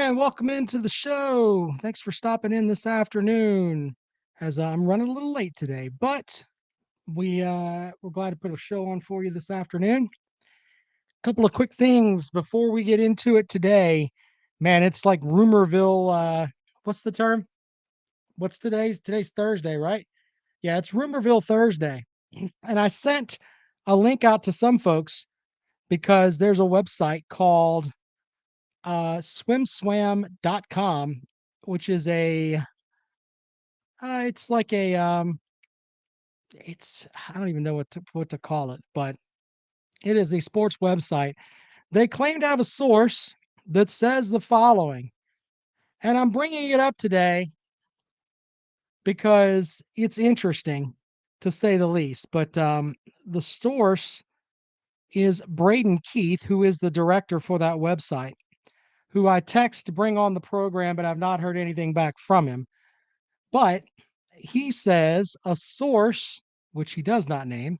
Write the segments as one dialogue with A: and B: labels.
A: and welcome into the show. Thanks for stopping in this afternoon. As I'm running a little late today, but we're glad to put a show on for you this afternoon. Couple of quick things before we get into it today. Man, it's like Rumorville. What's the term? What's today's Thursday, right? Yeah, it's Rumorville Thursday. And I sent a link out to some folks because there's a website called swimswam.com, which is it's like it's I don't even know what to call it, but it is a sports website. They claim to have a source that says the following, and I'm bringing it up today because it's interesting to say the least. But the source is Braden Keith, who is the director for that website, who I text to bring on the program, but I've not heard anything back from him. But he says a source, which he does not name,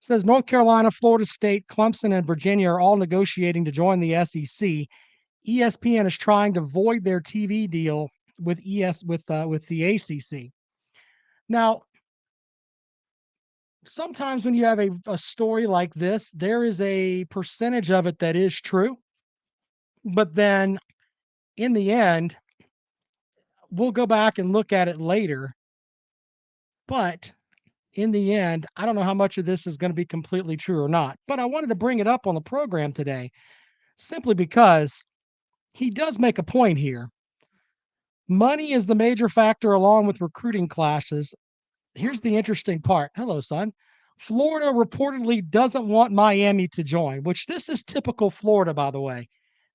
A: says North Carolina, Florida State, Clemson, and Virginia are all negotiating to join the SEC. ESPN is trying to void their TV deal with the ACC. Now, sometimes when you have a story like this, there is a percentage of it that is true, but then in the end, we'll go back and look at it later. But in the end, I don't know how much of this is going to be completely true or not. But I wanted to bring it up on the program today simply because he does make a point here. Money is the major factor along with recruiting classes. Here's the interesting part. Hello, son. Florida reportedly doesn't want Miami to join, which this is typical Florida, by the way.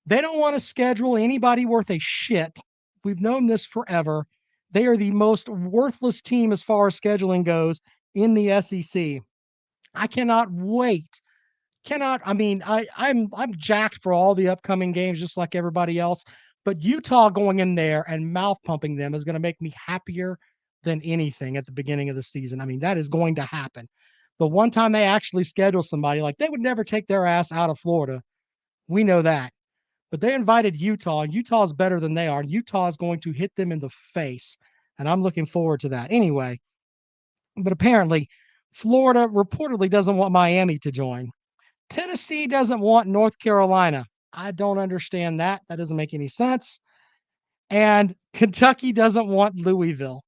A: They don't want to schedule anybody worth a shit. We've known this forever. They are the most worthless team as far as scheduling goes in the SEC. I cannot wait. Cannot. I mean, I'm jacked for all the upcoming games, just like everybody else. But Utah going in there and mouth pumping them is going to make me happier than anything at the beginning of the season. I mean, that is going to happen. The one time they actually schedule somebody, like they would never take their ass out of Florida. We know that. But they invited Utah, and Utah is better than they are. Utah is going to hit them in the face. And I'm looking forward to that. Anyway, but apparently, Florida reportedly doesn't want Miami to join. Tennessee doesn't want North Carolina. I don't understand that. That doesn't make any sense. And Kentucky doesn't want Louisville.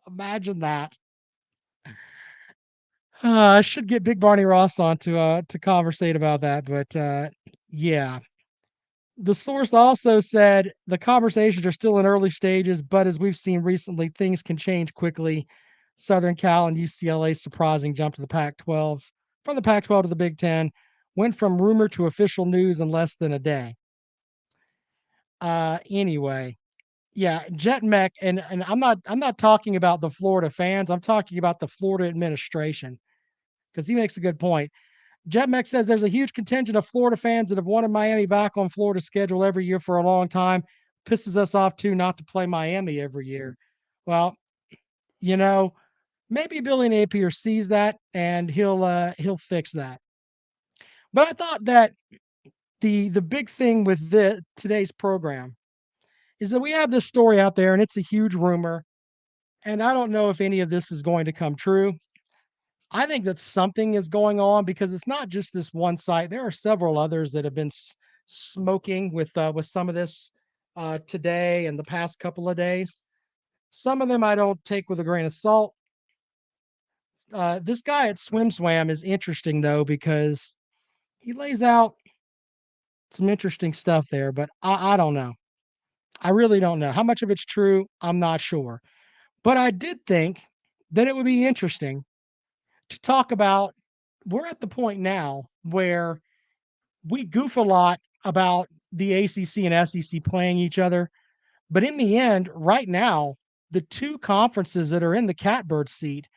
A: Imagine that. I should get Big Barney Ross on to conversate about that, but yeah. The source also said the conversations are still in early stages, but as we've seen recently, things can change quickly. Southern Cal and UCLA's surprising jump to the Pac 12 from the Pac 12 to the Big Ten went from rumor to official news in less than a day. Anyway, yeah, Jet Mech, and I'm not talking about the Florida fans. I'm talking about the Florida administration because he makes a good point. Jetmec says there's a huge contingent of Florida fans that have wanted Miami back on Florida's schedule every year for a long time. Pisses us off too not to play Miami every year. Well, you know, maybe Billy Napier sees that and he'll fix that. But I thought that the big thing with today's program is that we have this story out there and it's a huge rumor. And I don't know if any of this is going to come true. I think that something is going on because it's not just this one site. There are several others that have been smoking with some of this today and the past couple of days. Some of them I don't take with a grain of salt. This guy at SwimSwam is interesting though because he lays out some interesting stuff there, but I don't know. I really don't know how much of it's true. I'm not sure, but I did think that it would be interesting to talk about. We're at the point now where we goof a lot about the ACC and SEC playing each other, but in the end, right now, the two conferences that are in the catbird seat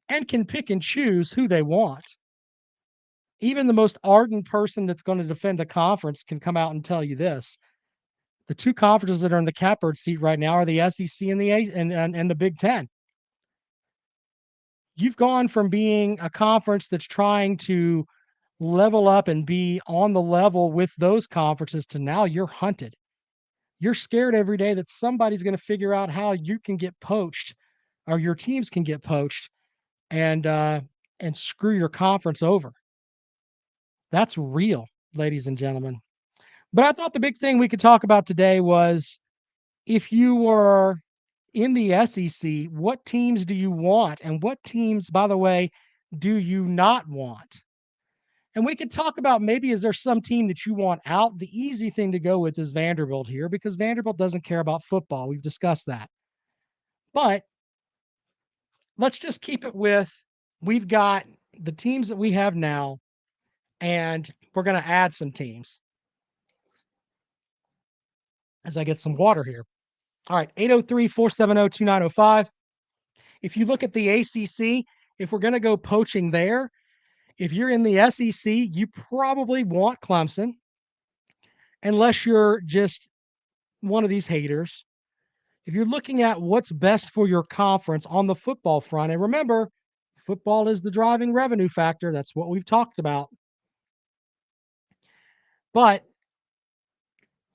A: and can pick and choose who they want. Even the most ardent person that's going to defend a conference can come out and tell you this. The two conferences that are in the catbird seat right now are the SEC and and the Big Ten. You've gone from being a conference that's trying to level up and be on the level with those conferences to now you're hunted. you're scared every day that somebody's going to figure out how you can get poached or your teams can get poached and screw your conference over. That's real, ladies and gentlemen. But I thought the big thing we could talk about today was if you were in the SEC, what teams do you want? And what teams, by the way, do you not want? And we could talk about maybe is there some team that you want out? The easy thing to go with is Vanderbilt here because Vanderbilt doesn't care about football. We've discussed that. But let's just keep it with we've got the teams that we have now, and we're going to add some teams as I get some water here. All right, 803 470 2905. If you look at the ACC, if we're going to go poaching there, if you're in the SEC, you probably want Clemson, unless you're just one of these haters. If you're looking at what's best for your conference on the football front, and remember, football is the driving revenue factor. That's what we've talked about. But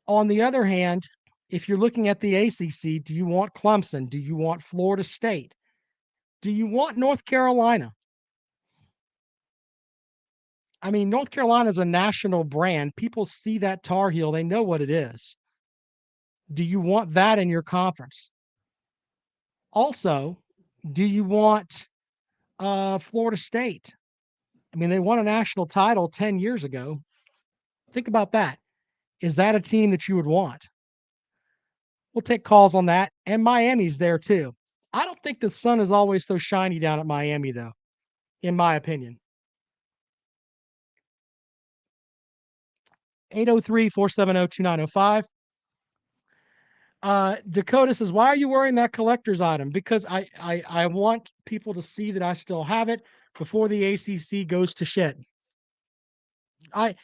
A: on the other hand, if you're looking at the ACC, do you want Clemson? Do you want Florida State? Do you want North Carolina? I mean, North Carolina is a national brand. People see that Tar Heel, they know what it is. Do you want that in your conference? Also, do you want Florida State? I mean, they won a national title 10 years ago. Think about that. Is that a team that you would want? We'll take calls on that. And Miami's there too. I don't think the sun is always so shiny down at Miami, though, in my opinion. 803 470 2905. Dakota says, "Why are you wearing that collector's item?" Because I want people to see that I still have it before the ACC goes to shit. I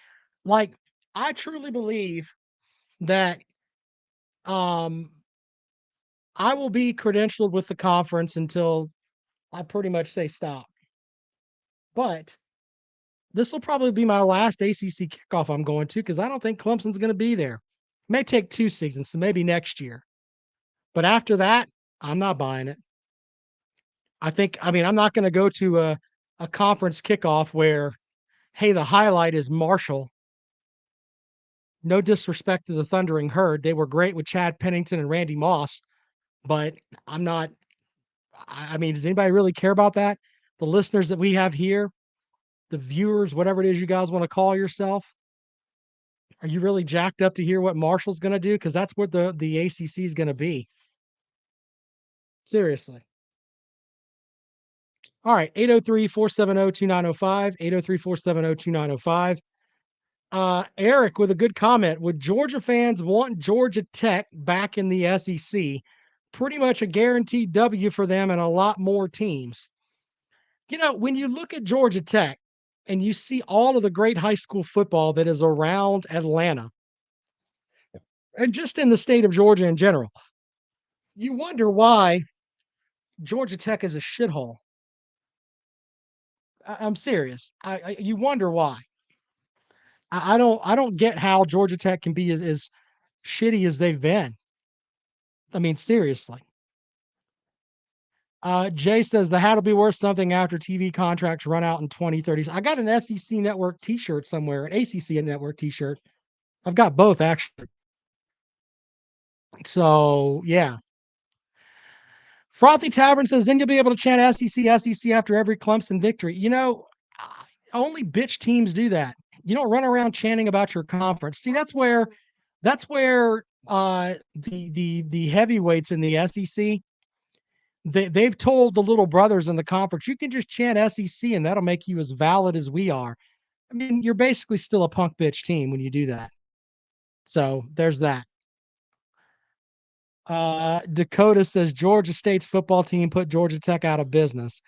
A: like I truly believe that um I will be credentialed with the conference until I pretty much say stop. But this will probably be my last ACC kickoff I'm going to because I don't think Clemson's going to be there. It may take 2 seasons, so maybe next year. But after that, I'm not buying it. I mean, I'm not going to go to a conference kickoff where, hey, the highlight is Marshall. No disrespect to the Thundering Herd. They were great with Chad Pennington and Randy Moss, but I'm not. I mean, does anybody really care about that? The listeners that we have here, the viewers, whatever it is you guys want to call yourself, are you really jacked up to hear what Marshall's going to do? Because that's what the ACC is going to be. Seriously. All right, 803 470 2905, 803 470 2905. Eric with a good comment. Would Georgia fans want Georgia Tech back in the SEC? Pretty much a guaranteed W for them and a lot more teams. You know, when you look at Georgia Tech and you see all of the great high school football that is around Atlanta and just in the state of Georgia in general, you wonder why Georgia Tech is a shithole. I'm serious. You wonder why. I don't get how Georgia Tech can be as shitty as they've been. I mean, seriously. Jay says the hat will be worth something after TV contracts run out in 2030. I got an SEC Network T-shirt somewhere, an ACC Network T-shirt. I've got both actually. So yeah. Frothy Tavern says then you'll be able to chant SEC after every Clemson victory. You know, only bitch teams do that. You don't run around chanting about your conference. See, that's where the heavyweights in the SEC they've told the little brothers in the conference, you can just chant SEC and that'll make you as valid as we are. I mean, you're basically still a punk bitch team when you do that. So there's that. Dakota says Georgia State's football team put Georgia Tech out of business.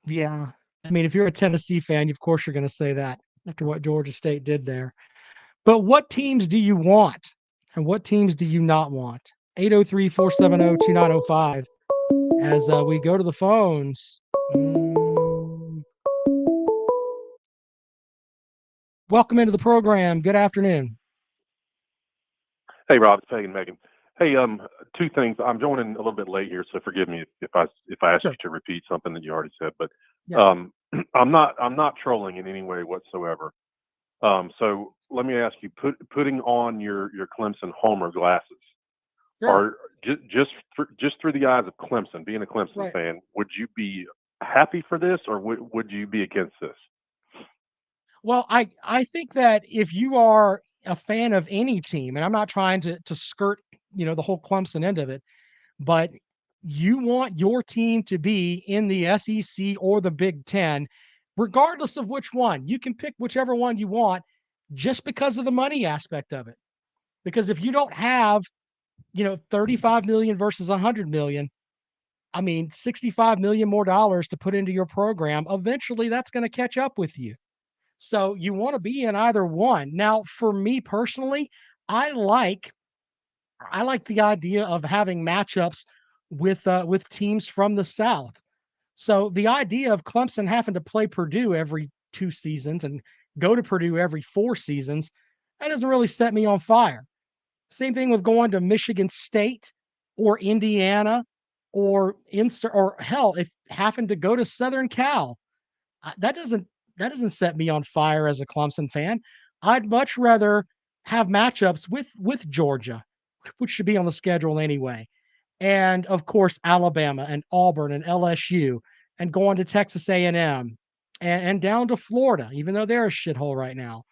A: Yeah. I mean, if you're a Tennessee fan, of course you're going to say that after what Georgia State did there. But what teams do you want? And what teams do you not want? 803 470 2905. As we go to the phones. Welcome into the program. Good afternoon.
B: Hey, Rob, it's Peggy Megan. Hey, two things. I'm joining a little bit late here, so forgive me if I ask
A: Sure.
B: you to repeat something that you already said. But
A: Yeah.
B: um, I'm not trolling in any way whatsoever. So let me ask you, putting on your Clemson Homer glasses,
A: Sure.
B: or just through the eyes of Clemson, being a Clemson
A: Right.
B: fan, would you be happy for this, or would you be against this?
A: Well, I think that if you are a fan of any team, and I'm not trying to skirt, the whole Clemson end of it, but you want your team to be in the SEC or the Big Ten, regardless of which one. You can pick whichever one you want just because of the money aspect of it. Because if you don't have, 35 million versus 100 million, I mean, 65 million more dollars to put into your program, eventually that's going to catch up with you. So you want to be in either one. Now, for me personally, I like I like the idea of having matchups with teams from the South. So the idea of Clemson having to play Purdue every 2 seasons and go to Purdue every 4 seasons, that doesn't really set me on fire. Same thing with going to Michigan State or Indiana or hell, if having to go to Southern Cal. That doesn't set me on fire as a Clemson fan. I'd much rather have matchups with Georgia, which should be on the schedule anyway, and of course Alabama and Auburn and LSU, and going to Texas A&M and down to Florida, even though they're a shithole right now.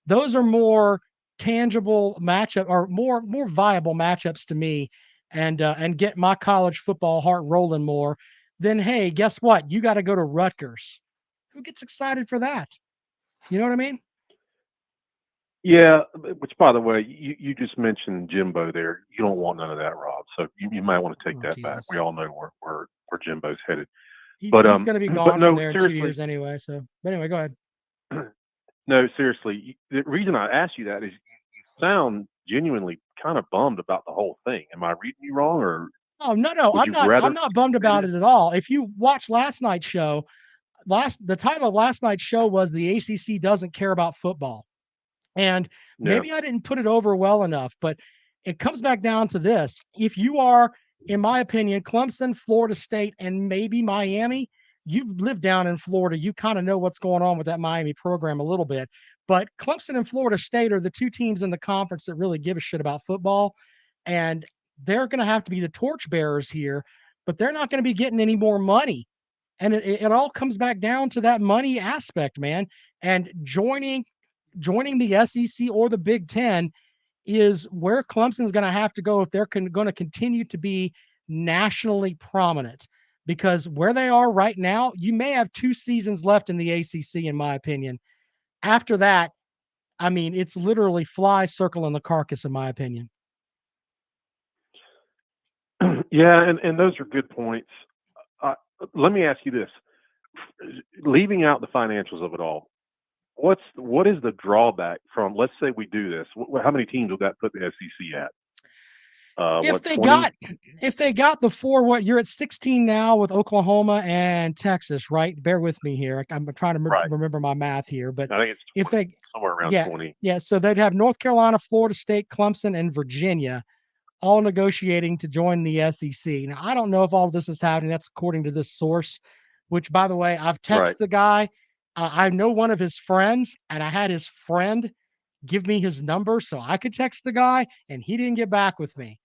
A: Those are more tangible matchup or more viable matchups to me, and get my college football heart rolling more than, hey, guess what? You got to go to Rutgers. Who gets excited for that? You know what I mean?
B: Yeah, which by the way, you just mentioned Jimbo there. You don't want none of that, Rob. So you might want to take
A: Oh
B: that back. We
A: Jesus,
B: all know where Jimbo's headed.
A: he,
B: But
A: he's going to be
B: but
A: gone from
B: no,
A: there in 2 years
B: seriously,
A: anyway. So, but anyway, go ahead.
B: no, seriously. The reason I asked you that is you sound genuinely kind of bummed about the whole thing. Am I reading you wrong, or
A: Oh no, no,
B: would
A: I'm
B: you
A: not. I'm
B: rather
A: not bummed
B: say
A: about
B: this?
A: it at all. If you watch last night's show, last the title of last night's show was "The ACC Doesn't Care About Football." And
B: Yeah.
A: maybe I didn't put it over well enough, but it comes back down to this. If you are, in my opinion, Clemson, Florida State, and maybe Miami, you live down in Florida. You kind of know what's going on with that Miami program a little bit. But Clemson and Florida State are the two teams in the conference that really give a shit about football. And they're going to have to be the torchbearers here, but they're not going to be getting any more money. And it all comes back down to that money aspect, man. And joining the SEC or the Big Ten is where Clemson's going to have to go if they're going to continue to be nationally prominent. Because where they are right now, you may have 2 seasons left in the ACC, in my opinion. After that, I mean, it's literally fly circling the carcass, in my opinion.
B: Yeah, and those are good points. Uh, Let me ask you this: leaving out the financials of it all, what is the drawback from? Let's say we do this. How many teams would that put the SEC at?
A: If
B: What
A: they
B: 20?
A: got if they got the four, what you're at 16 now with Oklahoma and Texas, right? Bear with me here. I'm trying to
B: Right.
A: remember my math here, but
B: I think it's
A: if
B: 20,
A: they,
B: somewhere around
A: yeah,
B: 20.
A: yeah. So they'd have North Carolina, Florida State, Clemson, and Virginia all negotiating to join the SEC. Now, I don't know if all of this is happening. That's according to this source, which, by the way, I've
B: Right.
A: texted the guy. I know one of his friends, and I had his friend give me his number so I could text the guy, and he didn't get back with me.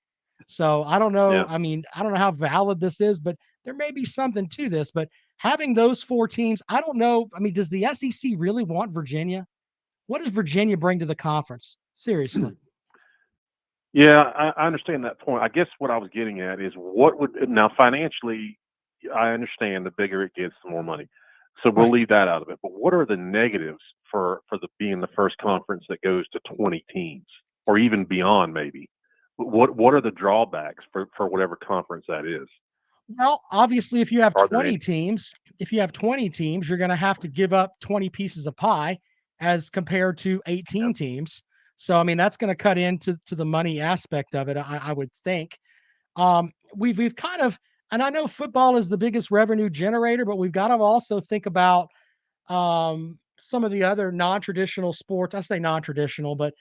A: So I don't know.
B: Yeah.
A: I mean, I don't know how valid this is, but there may be something to this. But having those four teams, I don't know. I mean, does the SEC really want Virginia? What does Virginia bring to the conference? Seriously.
B: Yeah, I understand that point. I guess what I was getting at is what would now financially, I understand the bigger it gets, the more money. So we'll
A: Right.
B: leave that out of it. But what are the negatives for the being the first conference that goes to 20 teams or even beyond maybe? What are the drawbacks for whatever conference that is?
A: Well, obviously, if you have
B: Are there
A: 20
B: any?
A: teams, you're going to have to give up 20 pieces of pie as compared to
B: Yeah.
A: 18 teams. So, I mean, that's going to cut into the money aspect of it, I would think. We've kind of, and I know football is the biggest revenue generator, but we've got to also think about some of the other non-traditional sports. I say non-traditional, but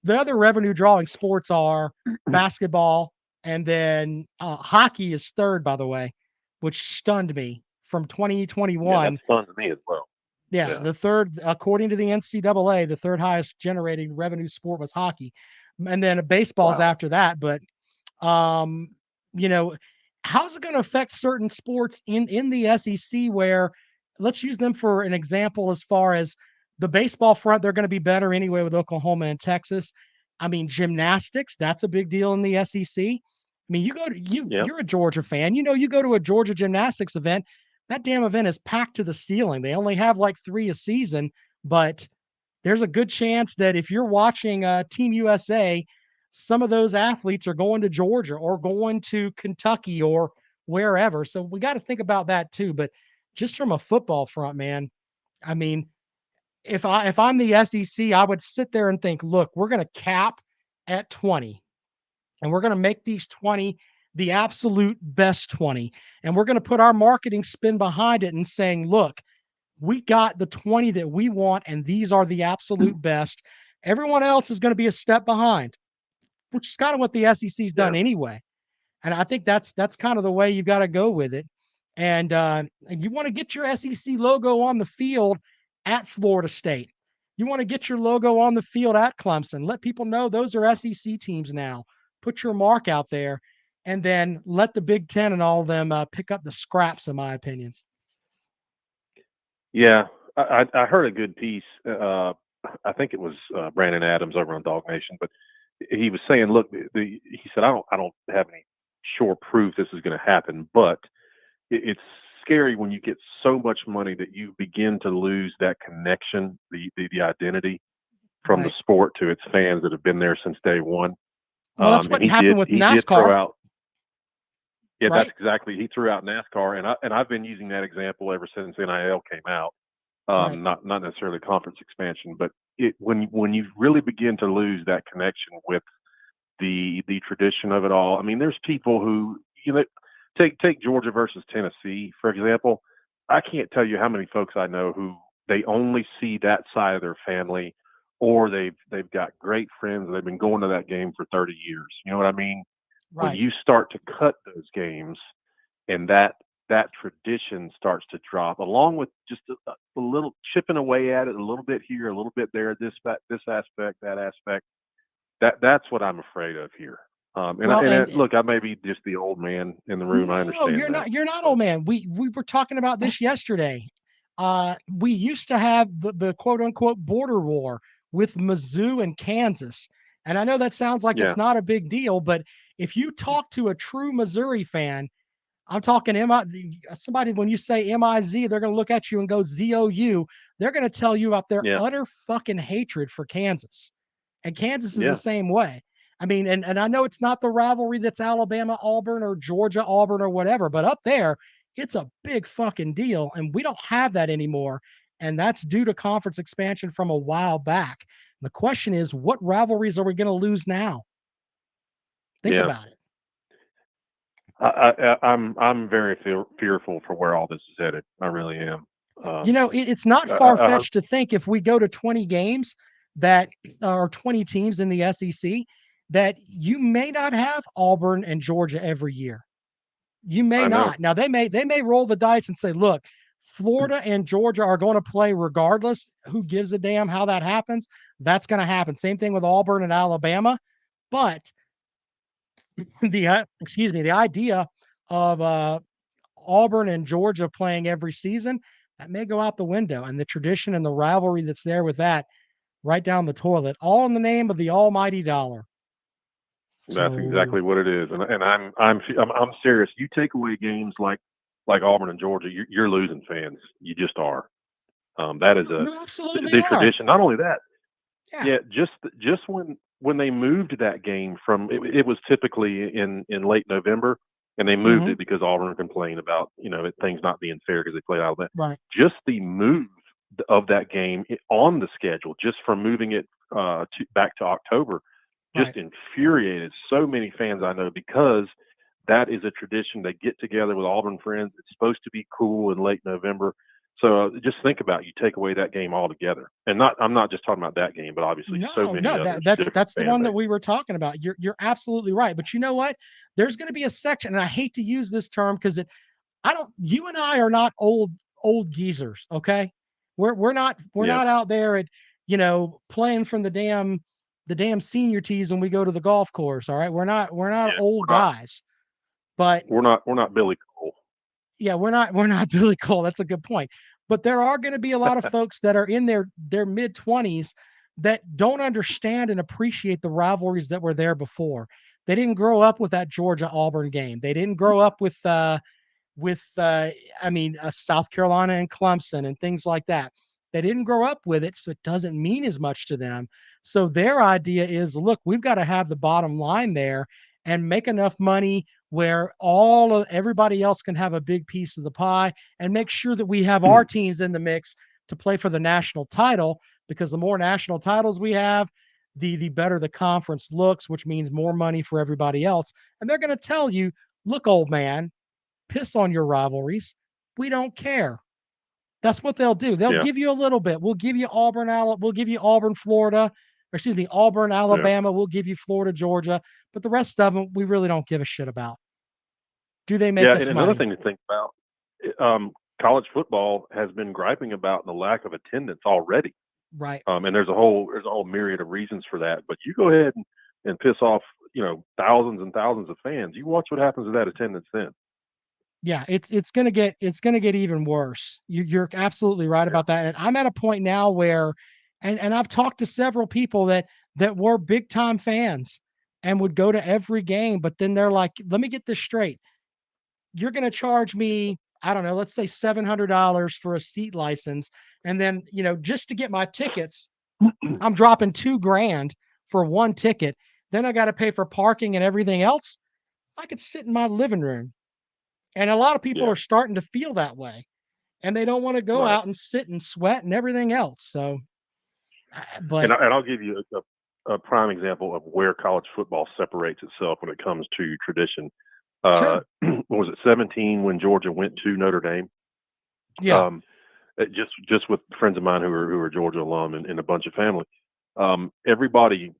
A: The other revenue drawing sports are basketball, and then hockey is third, by the way, which stunned me from
B: Yeah, that's
A: 2021.
B: fun to me as well.
A: Yeah,
B: Yeah.
A: the third, according to the NCAA, the third highest generating revenue sport was hockey, and then baseball's
B: Wow.
A: after that. But um, you know, how's it going to affect certain sports in the SEC? Where let's use them for an example. As far as the baseball front, they're going to be better anyway with Oklahoma and Texas. I mean, gymnastics, that's a big deal in the SEC. I mean, you go to
B: Yep.
A: you're a Georgia fan. You know, you go to a Georgia gymnastics event, that damn event is packed to the ceiling. They only have like 3 a season, but there's a good chance that if you're watching Team USA, some of those athletes are going to Georgia or going to Kentucky or wherever. So we got to think about that too. But just from a football front, man, I mean, if I'm the SEC, I would sit there and think, look, we're going to cap at 20, and we're going to make these 20 the absolute best 20, and we're going to put our marketing spin behind it and saying, look, we got the 20 that we want, and these are the absolute best. Everyone else is going to be a step behind, which is kind of what the SEC's done
B: Yeah.
A: anyway. And I think that's kind of the way you got to go with it. And you want to get your SEC logo on the field at Florida State. You want to get your logo on the field at Clemson. Let people know those are SEC teams now. Put your mark out there, and then let the Big Ten and all of them pick up the scraps, in my opinion.
B: Yeah. I heard a good piece. I think it was Brandon Adams over on Dog Nation, but he was saying, look, he said, I don't have any sure proof this is going to happen, but it's scary when you get so much money that you begin to lose that connection, the identity from the
A: Right.
B: sport to its fans that have been there since day one.
A: Well, that's
B: And
A: what happened with
B: he did throw
A: NASCAR,
B: out. Yeah, that's
A: right?
B: exactly. He threw out NASCAR, and I've been using that example ever since NIL came out.
A: Right.
B: Not necessarily conference expansion, but when you really begin to lose that connection with the tradition of it all. I mean, there's people who take Georgia versus Tennessee for example. I can't tell you how many folks I know who they only see that side of their family, or they've got great friends and they've been going to that game for 30 years. You know what I mean? When
A: Right.
B: you start to cut those games and that tradition starts to drop, along with just a little chipping away at it, a little bit here, a little bit there, this aspect, that aspect. That's what I'm afraid of here.
A: Well,
B: Look, I may be just the old man in the room. I
A: no,
B: understand
A: you're
B: that,
A: not. You're not,
B: but
A: old man. We were talking about this yesterday. We used to have the quote unquote border war with Mizzou and Kansas, and I know that sounds like
B: yeah,
A: it's not a big deal, but if you talk to a true Missouri fan, I'm talking somebody when you say MIZ, they're going to look at you and go ZOU. They're going to tell you about their
B: yeah,
A: utter fucking hatred for Kansas. And Kansas is the
B: yeah,
A: same way. I mean, and I know it's not the rivalry that's Alabama Auburn or Georgia Auburn or whatever, but up there, it's a big fucking deal. And we don't have that anymore. And that's due to conference expansion from a while back. The question is, what rivalries are we going to lose now? Think
B: yeah.
A: about it.
B: I'm very fearful for where all this is headed. I really am.
A: You
B: Um,
A: know, it's not far
B: I hope.
A: fetched to think if we go to 20 games that are 20 teams in the SEC, that you may not have Auburn and Georgia every year. You may
B: I know.
A: not. Now they may roll the dice and say, look, Florida and Georgia are going to play regardless. Who gives a damn how that happens? That's going to happen. Same thing with Auburn and Alabama. But the idea of Auburn and Georgia playing every season, that may go out the window. And the tradition and the rivalry that's there with that, right down the toilet, all in the name of the almighty dollar.
B: That's
A: So
B: exactly what it is, and I'm serious. You take away games like Auburn and Georgia, you're losing fans. You just are. That is
A: you absolutely
B: the
A: are.
B: tradition. Not only that,
A: Yeah.
B: yeah, just when they moved that game from it was typically in late November, and they moved
A: Hmm.
B: it because Auburn complained about things not being fair because they played out of that.
A: Right.
B: Just the move of that game on the schedule, just from moving it back to October, just
A: Right.
B: infuriated so many fans I know because that is a tradition. They get together with Auburn friends. It's supposed to be cool in late November. So just think about you take away that game altogether, and I'm not just talking about that game, but obviously so
A: No,
B: many
A: no,
B: others, different
A: that's the
B: fan
A: one that
B: bases.
A: we were talking about. You're absolutely right. But you know what? There's going to be a section, and I hate to use this term because it I don't you and I are not old geezers, okay? We're
B: Yeah,
A: not out there at, playing from the damn senior tees when we go to the golf course, all right? We're not
B: yeah,
A: old guys. But
B: we're not Billy Cole.
A: yeah, we're not Billy Cole. That's a good point. But there are going to be a lot of folks that are in their mid 20s that don't understand and appreciate the rivalries that were there before. They didn't grow up with that Georgia Auburn game. They didn't grow up with South Carolina and Clemson and things like that. They didn't grow up with it, so it doesn't mean as much to them. So their idea is, look, we've got to have the bottom line there and make enough money where everybody else can have a big piece of the pie, and make sure that we have our teams in the mix to play for the national title, because the more national titles we have, the better the conference looks, which means more money for everybody else. And they're going to tell you, look, old man, piss on your rivalries. We don't care. That's what they'll do. They'll
B: Yeah,
A: give you a little bit. We'll give you Auburn, Florida, or excuse me, Auburn,
B: yeah,
A: Alabama. We'll give you Florida, Georgia, but the rest of them we really don't give a shit about. Do they make
B: yeah.
A: us
B: And another
A: money?
B: thing to think about, college football has been griping about the lack of attendance already.
A: Right.
B: And there's a whole myriad of reasons for that. But you go ahead and piss off, thousands and thousands of fans. You watch what happens to that attendance then.
A: Yeah, it's gonna get even worse. You're absolutely right
B: Yeah.
A: about that. And I'm at a point now where, and I've talked to several people that were big time fans and would go to every game, but then they're like, let me get this straight. You're going to charge me, I don't know, let's say $700 for a seat license. And then, just to get my tickets, I'm dropping 2 grand for one ticket. Then I got to pay for parking and everything else. I could sit in my living room. And a lot of people
B: Yeah.
A: are starting to feel that way, and they don't want to go
B: Right.
A: out and sit and sweat and everything else. So,
B: And
A: but
B: I'll give you a prime example of where college football separates itself when it comes to tradition.
A: sure.
B: What was it, 17 when Georgia went to Notre Dame?
A: Yeah.
B: Um, just with friends of mine who are Georgia alum and a bunch of family. Everybody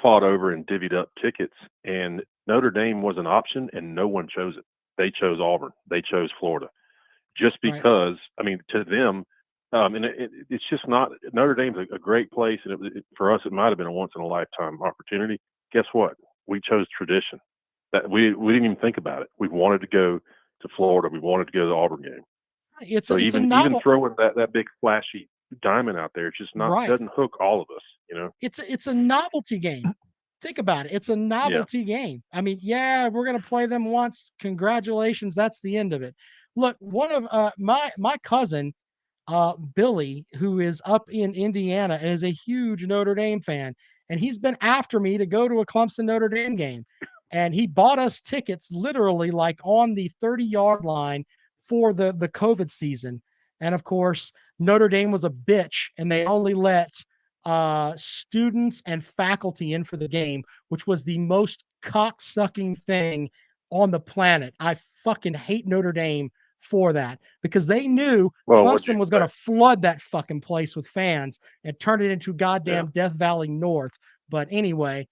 B: fought over and divvied up tickets, and Notre Dame was an option, and no one chose it. They chose Auburn. They chose Florida, just
A: Right.
B: because. I mean, to them, and it's just not. Notre Dame's a great place, and for us, it might have been a once in a lifetime opportunity. Guess what? We chose tradition. That we didn't even think about it. We wanted to go to Florida. We wanted to go to the Auburn game.
A: It's
B: So
A: a
B: even
A: novel.
B: throwing that big flashy diamond out there, it's just not
A: Right.
B: doesn't hook all of us.
A: It's a novelty game. Think about it. It's a
B: Yeah.
A: novelty game. I mean, yeah, we're gonna play them once. Congratulations. That's the end of it. Look, one of my cousin, Billy, who is up in Indiana and is a huge Notre Dame fan, and he's been after me to go to a Clemson Notre Dame game. And he bought us tickets literally like on the 30-yard line for the COVID season. And of course, Notre Dame was a bitch, and they only let students and faculty in for the game, which was the most cocksucking thing on the planet. I fucking hate Notre Dame for that, because they knew
B: Well, what'd you
A: Clemson was going to
B: expect?
A: flood that fucking place with fans and turn it into
B: Yeah.
A: goddamn Death Valley North. But anyway,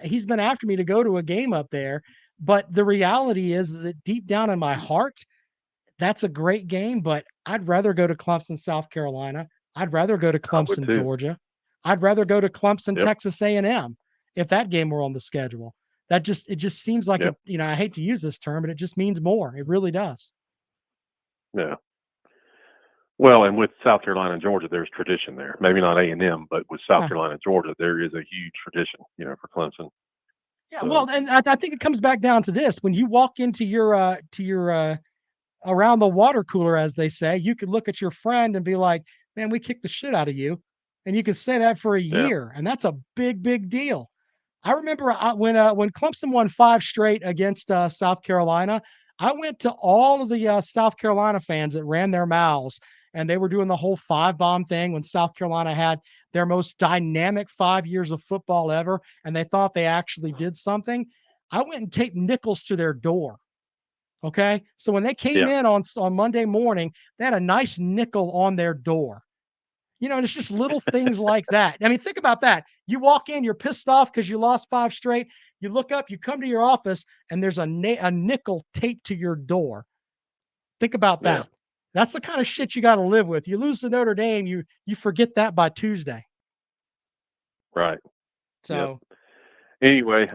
A: he's been after me to go to a game up there. But the reality is that deep down in my heart, that's a great game. But I'd rather go to Clemson, South Carolina. I'd rather go to
B: I would
A: Clemson,
B: too.
A: Georgia. I'd rather go to Clemson,
B: Yep.
A: Texas A&M if that game were on the schedule. It just seems like it.
B: Yep.
A: I hate to use this term, but it just means more. It really does.
B: Yeah. Well, and with South Carolina and Georgia, there's tradition there. Maybe not A&M, but with South
A: Yeah.
B: Carolina and Georgia, there is a huge tradition, for Clemson.
A: Yeah,
B: So
A: well, and I think it comes back down to this: when you walk into your around the water cooler, as they say, you could look at your friend and be like, "Man, we kicked the shit out of you," and you can say that for a
B: yeah.
A: year, and that's a big deal. I remember when Clemson won 5 straight against South Carolina. I went to all of the South Carolina fans that ran their mouths, and they were doing the whole 5 bomb thing when South Carolina had their most dynamic 5 years of football ever, and they thought they actually did something. I went and taped nickels to their door Okay. So when they came
B: Yeah.
A: in on Monday morning, they had a nice nickel on their door. It's just little things like that. I mean, think about that. You walk in, you're pissed off because you lost 5 straight. You look up, you come to your office, and there's a nickel taped to your door. Think about
B: Yeah.
A: that. That's the kind of shit you got to live with. You lose to Notre Dame, you forget that by Tuesday.
B: Right. Yep.
A: So
B: Anyway,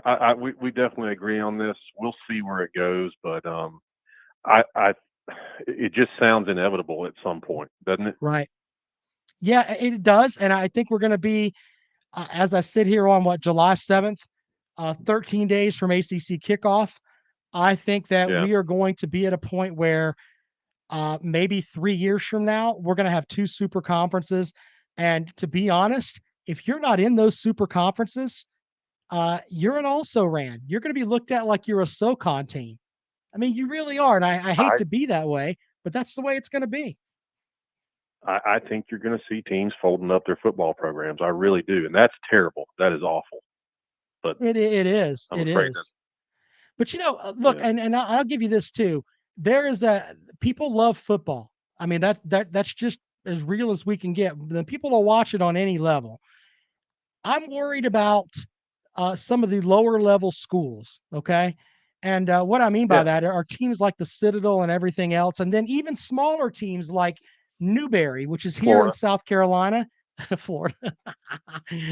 B: we definitely agree on this. We'll see where it goes, but I it just sounds inevitable at some point, doesn't it?
A: right, yeah, it does, and I think we're going to be as I sit here on July 7th, 13 days from ACC kickoff. I think that
B: Yeah.
A: we are going to be at a point where maybe 3 years from now, we're going to have two super conferences. And to be honest, if you're not in those super conferences, you're an also ran. You're going to be looked at like you're a SoCon team. I mean, you really are. And I hate
B: I
A: to be that way, but that's the way it's going to be.
B: I think you're going to see teams folding up their football programs. I really do, and that's terrible. That is awful. But
A: It is.
B: I'm
A: It
B: afraid that
A: is. But look,
B: yeah,
A: and I'll give you this too. There is people love football. I mean that's just as real as we can get. The people will watch it on any level. I'm worried about some of the lower level schools. Okay. And what I mean by
B: yeah,
A: that are teams like the Citadel and everything else. And then even smaller teams like Newberry, which is here in
B: Florida.
A: South Carolina, Florida.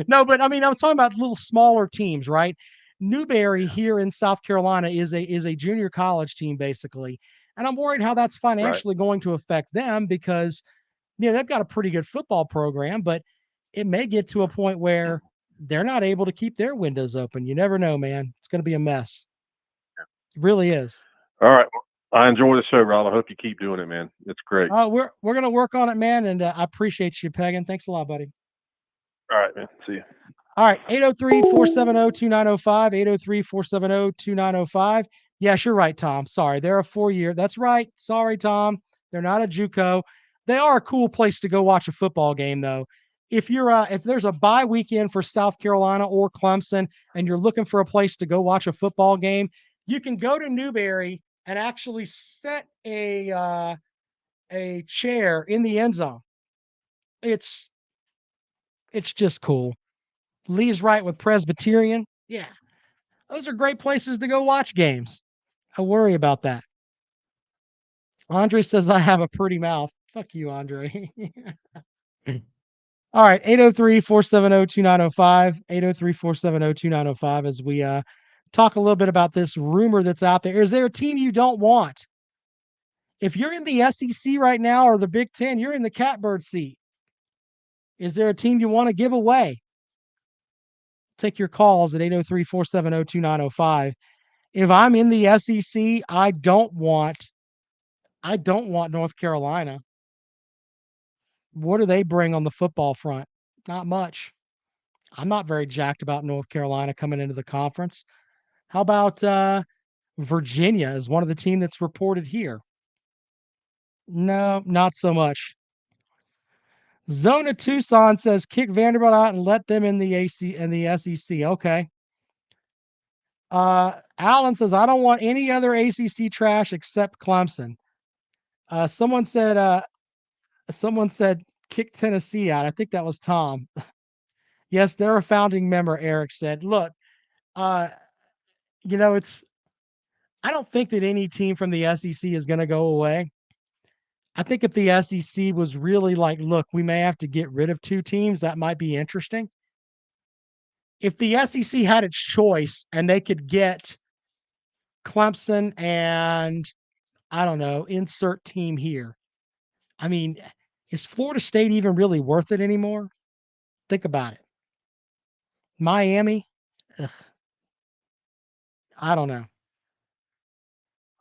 A: No, but I mean, I'm talking about little smaller teams, right? Newberry
B: Yeah.
A: here in South Carolina is a junior college team, basically. And I'm worried how that's
B: Right.
A: financially going to affect them because they've got a pretty good football program, but it may get to a point where they're not able to keep their windows open. You never know, man. It's going to be a mess. It really is.
B: All right. Well, I enjoy the show, Rob. I hope you keep doing it, man. It's great.
A: We're going to work on it, man, and I appreciate you, Pegan. Thanks a lot, buddy.
B: All right, man. See you.
A: All right, 803-470-2905, 803-470-2905. Yes, you're right, Tom. Sorry, they're a 4-year. That's right. Sorry, Tom. They're not a JUCO. They are a cool place to go watch a football game, though. If there's a bye weekend for South Carolina or Clemson, and you're looking for a place to go watch a football game, you can go to Newberry and actually set a chair in the end zone. It's it's just cool. Lee's right with Presbyterian. Yeah. Those are great places to go watch games. I worry about that. Andre says I have a pretty mouth. Fuck you, Andre. All right, 803-470-2905, 803-470-2905 as we talk a little bit about this rumor that's out there. Is there a team you don't want? If you're in the SEC right now or the Big Ten, you're in the catbird seat. Is there a team you want to give away? Take your calls at 803-470-2905. If I'm in the SEC, I don't want North Carolina. What do they bring on the football front? Not much. I'm not very jacked about North Carolina coming into the conference. How about Virginia is one of the team that's reported here? No, not so much. Zona Tucson says kick Vanderbilt out and let them in the AC and the SEC. Okay. Allen says I don't want any other ACC trash except Clemson. Uh, someone said uh, someone said kick Tennessee out. I think that was Tom. Yes, they're a founding member, Eric said. Look, uh, it's I don't think that any team from the SEC is going to go away. I think if the SEC was really like, look, we may have to get rid of two teams, that might be interesting. If the SEC had its choice and they could get Clemson and I don't know, insert team here. I mean, is Florida State even really worth it anymore? Think about it. Miami, ugh, I don't know.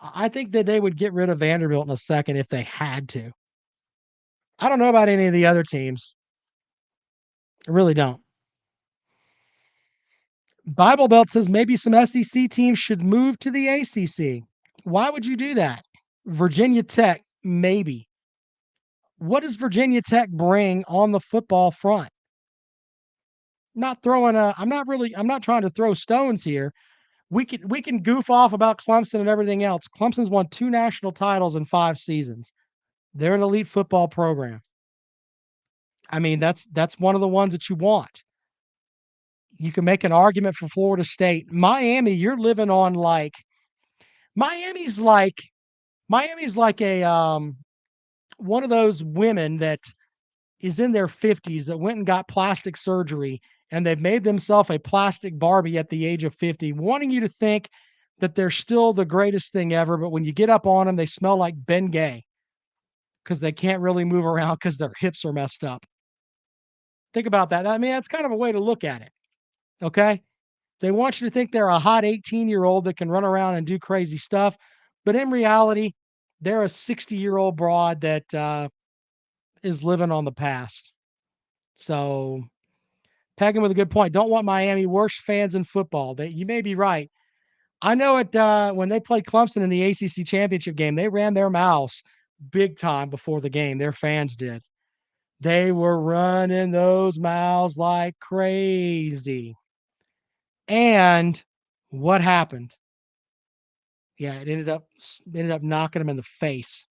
A: I think that they would get rid of Vanderbilt in a second if they had to. I don't know about any of the other teams. I really don't. Bible Belt says maybe some SEC teams should move to the ACC. Why would you do that? Virginia Tech, maybe. What does Virginia Tech bring on the football front? I'm not trying to throw stones here, we can goof off about Clemson and everything else. Clemson's won 2 national titles in 5 seasons. They're an elite football program. I mean, that's one of the ones that you want. You can make an argument for Florida State. Miami, you're living on like Miami's like Miami's like a one of those women that is in their 50s that went and got plastic surgery and they've made themselves a plastic Barbie at the age of 50, wanting you to think that they're still the greatest thing ever. But when you get up on them, they smell like Ben Gay because they can't really move around because their hips are messed up. Think about that. I mean, that's kind of a way to look at it. Okay. They want you to think they're a hot 18-year-old that can run around and do crazy stuff. But in reality, they're a 60-year-old broad that is living on the past. So, Pegging with a good point. Don't want Miami worst fans in football. You may be right. I know it when they played Clemson in the ACC championship game, they ran their mouths big time before the game. Their fans did. They were running those mouths like crazy. And what happened? Yeah, it ended up knocking them in the face.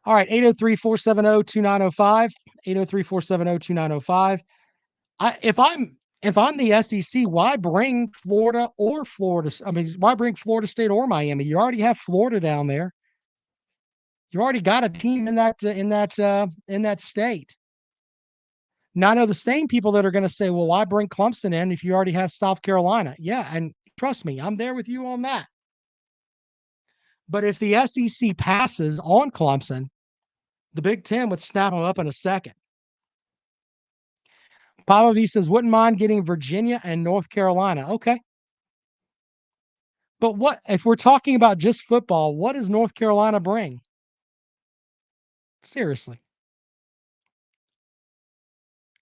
A: All right, 803-470-2905, 803-470-2905. If I'm the SEC, why bring Florida or Florida? I mean, why bring Florida State or Miami? You already have Florida down there. You already got a team in that state. Now I know the same people that are going to say, "Well, why bring Clemson in if you already have South Carolina?" Yeah, and trust me, I'm there with you on that. But if the SEC passes on Clemson, the Big Ten would snap them up in a second. Papa V says, wouldn't mind getting Virginia and North Carolina. Okay. But what if we're talking about just football, what does North Carolina bring? Seriously.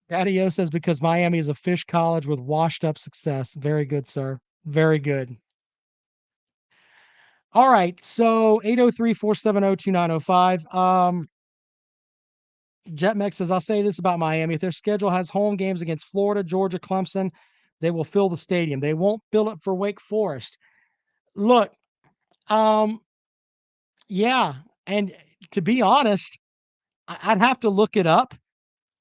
A: Daddy O says because Miami is a fish college with washed up success. Very good, sir. Very good. All right. So 803-470-2905. Jetmex says, I'll say this about Miami. If their schedule has home games against Florida, Georgia, Clemson, they will fill the stadium. They won't fill it for Wake Forest. Look, um, yeah. And to be honest, I'd have to look it up.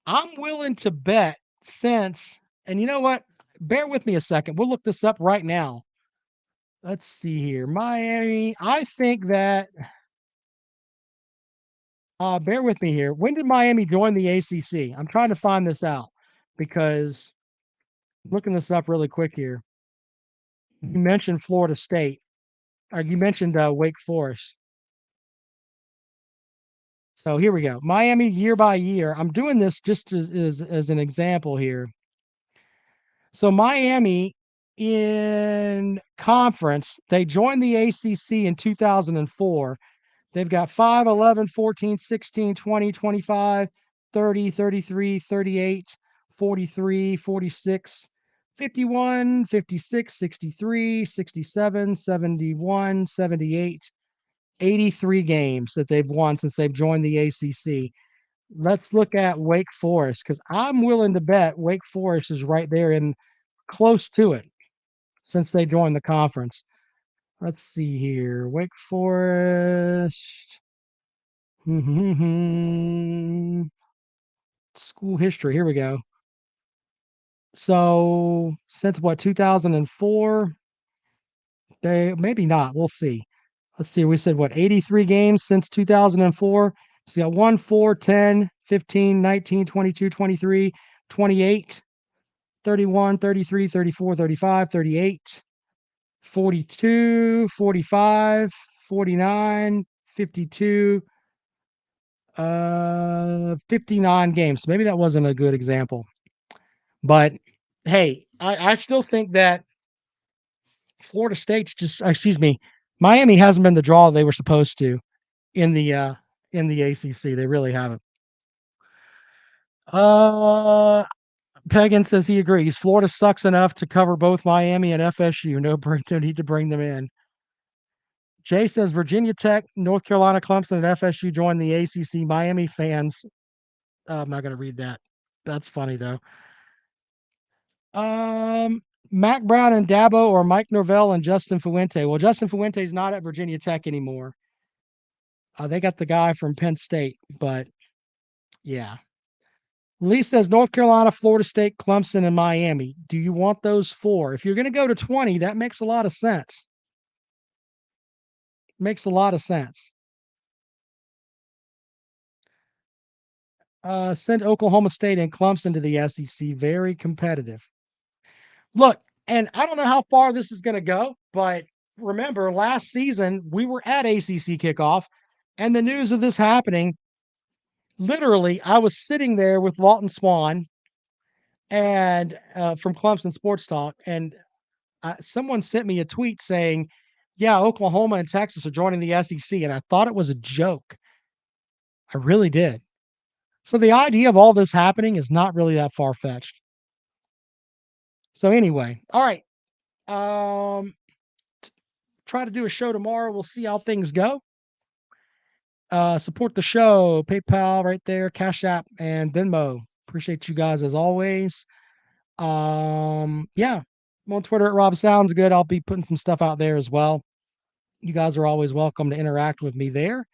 A: I'm willing to bet and you know what? Bear with me a second. We'll look this up right now. Let's see here. Miami. I think that bear with me here. When did Miami join the ACC? I'm trying to find this out because looking this up really quick here. You mentioned Florida State. Or you mentioned Wake Forest. So here we go. Miami year by year. I'm doing this just as an example here. So Miami in conference, they joined the ACC in 2004. They've got 5, 11, 14, 16, 20, 25, 30, 33, 38, 43, 46, 51, 56, 63, 67, 71, 78, 83 games that they've won since they've joined the ACC. Let's look at Wake Forest because I'm willing to bet Wake Forest is right there in close to it since they joined the conference. Let's see here. Wake Forest. School history. Here we go. So since what 2004? They maybe not. We'll see. Let's see. We said what 83 games since 2004. So you got 1, 4, 10, 15, 19, 22, 23, 28, 31, 33, 34, 35, 38, 42, 45, 49, 52, 59 games. Maybe that wasn't a good example. But hey, I still think that Florida State's just excuse me, Miami hasn't been the draw they were supposed to in the ACC. They really haven't. Uh Pagan says he agrees. Florida sucks enough to cover both Miami and FSU. No need to bring them in. Jay says Virginia Tech, North Carolina, Clemson, and FSU joined the ACC. Miami fans. I'm not going to read that. That's funny though. Mac Brown and Dabo or Mike Norvell and Justin Fuente. Well, Justin Fuente's not at Virginia Tech anymore. They got the guy from Penn State, but yeah. Lee says North Carolina, Florida State, Clemson, and Miami. Do you want those four? If you're going to go to 20, that makes a lot of sense. Makes a lot of sense. Send Oklahoma State and Clemson to the SEC. Very competitive. Look, and I don't know how far this is going to go, but remember last season we were at ACC kickoff and the news of this happening. Literally, I was sitting there with Walton Swan and from Clemson Sports Talk, and someone sent me a tweet saying, "Yeah, Oklahoma and Texas are joining the SEC," and I thought it was a joke. I really did. So the idea of all this happening is not really that far fetched. So anyway, all right. Try to do a show tomorrow. We'll see how things go. Support the show. PayPal right there, Cash App, and Venmo. Appreciate you guys as always. Yeah, I'm on Twitter at Rob Sounds Good. I'll be putting some stuff out there as well. You guys are always welcome to interact with me there,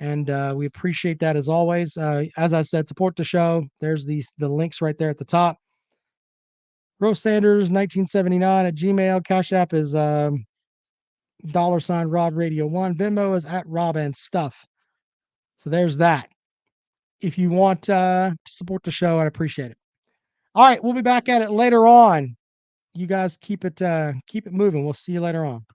A: and we appreciate that as always. As I said, support the show. There's the links right there at the top. Rose Sanders 1979 at Gmail. Cash App is $ Rob Radio 1. Venmo is at Rob and Stuff. So there's that. If you want to support the show, I'd appreciate it. All right, we'll be back at it later on. You guys keep it moving. We'll see you later on.